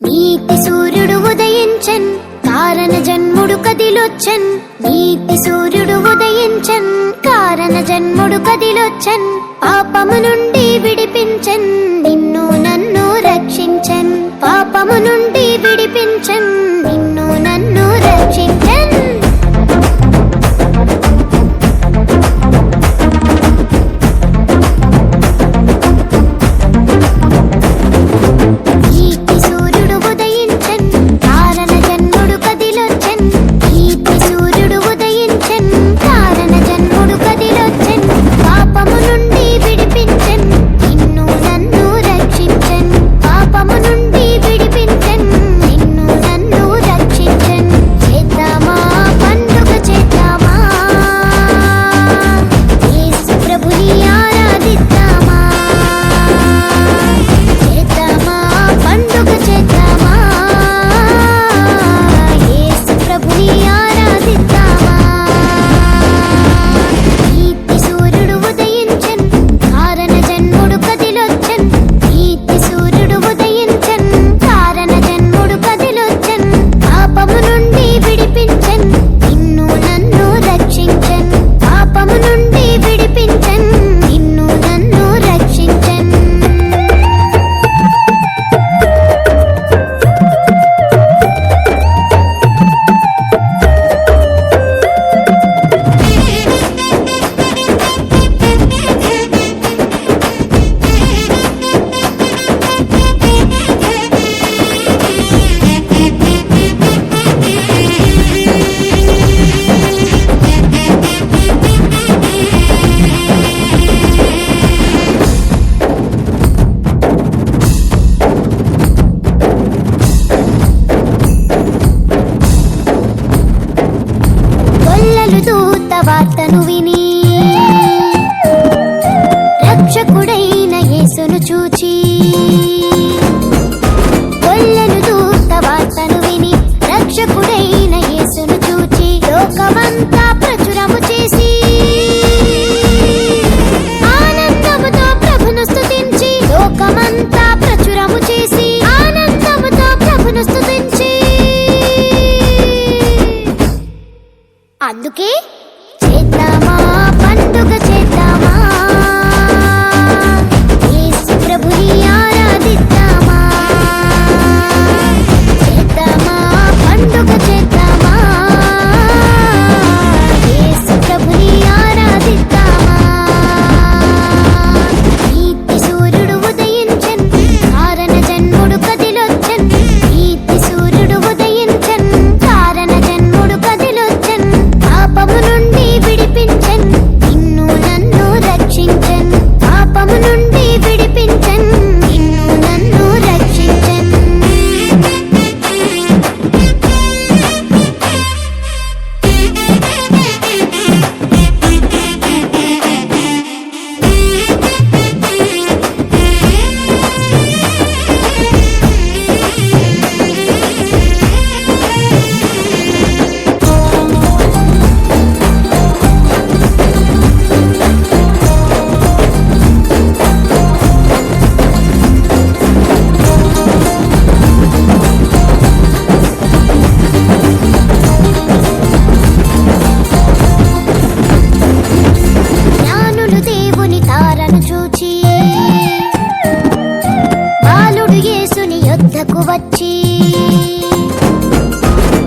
నీతి సూర్యుడు ఉదయించన్, కారణ జన్ముడు కదిలొచ్చన్. నీతి సూర్యుడు ఉదయించన్, కారణ జన్ముడు కదిలొచ్చన్. పాపము నుండి విడిపించన్, నిన్ను నన్ను రక్షించన్. పాపము నుండి విడిపించన్, నిన్ను నన్ను రక్షించన్. వార్తను విని రక్షకుడైన యేసును చూచి, కొల్లలు దూత వార్తను విని రక్షకుడైన యేసును చూచి, లోకమంతా ప్రచురము చేసి ఆనందముతో ప్రభును స్తుతించి, లోకమంతా ప్రచురము చేసి ఆనందముతో ప్రభును స్తుతించి. అందుకే చేద్దామా పండుగ చేద్దామా, యేసు ప్రభుని ఆరాధిద్దామా. చేద్దామా పండుగ చేద్దామా, యేసు ప్రభుని ఆరాధిద్దామా. నీతి సూర్యుడు ఉదయించన్, కారణ జన్ముడు కదిలొచ్చన్. నీతి సూర్యుడు ఉదయించన్, కారణ జన్ముడు కదిలొచ్చన్. పాపము నుండి విడిపించన్, నిన్ను నన్ను రక్షించన్. పాపము నుండి విడిపించన్, నిన్ను నన్ను రక్షించన్. జ్ఞానులు దేవుని తారను చూచి, బాలుడు యేసుని యొద్దకు వచ్చి.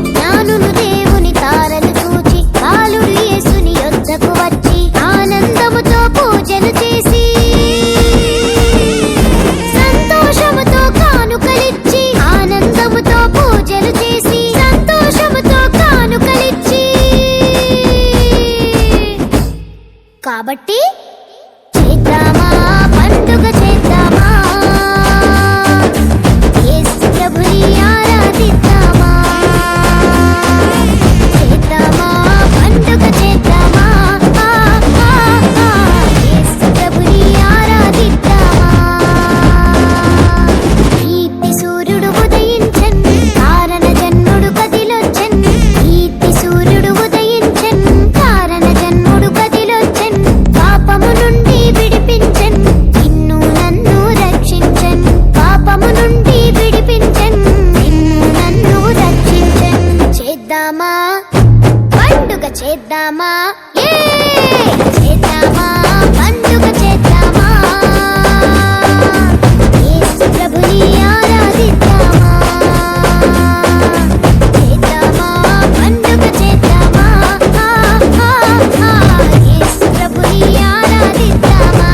జ్ఞానులు దేవుని తారను చూచి, బాలుడు యేసుని యొద్దకు వచ్చి ఆనందముతో పూజలు చేసి, సంతోషముతో కానుకలిచ్చి. ఆనందముతో పూజలు చేసి సంతోషముతో కానుకలిచ్చి. కాబట్టి చేద్దామా పండుగ చేద్దామా, యేసు ప్రభుని ఆరాధిద్దామా. చేద్దామా ఏ చేద్దామా పండుగ చేద్దామా యేసు ప్రభుని ఆరాధిద్దామా చేద్దామా పండుగ చేద్దామా యేసు ప్రభుని ఆరాధిద్దామా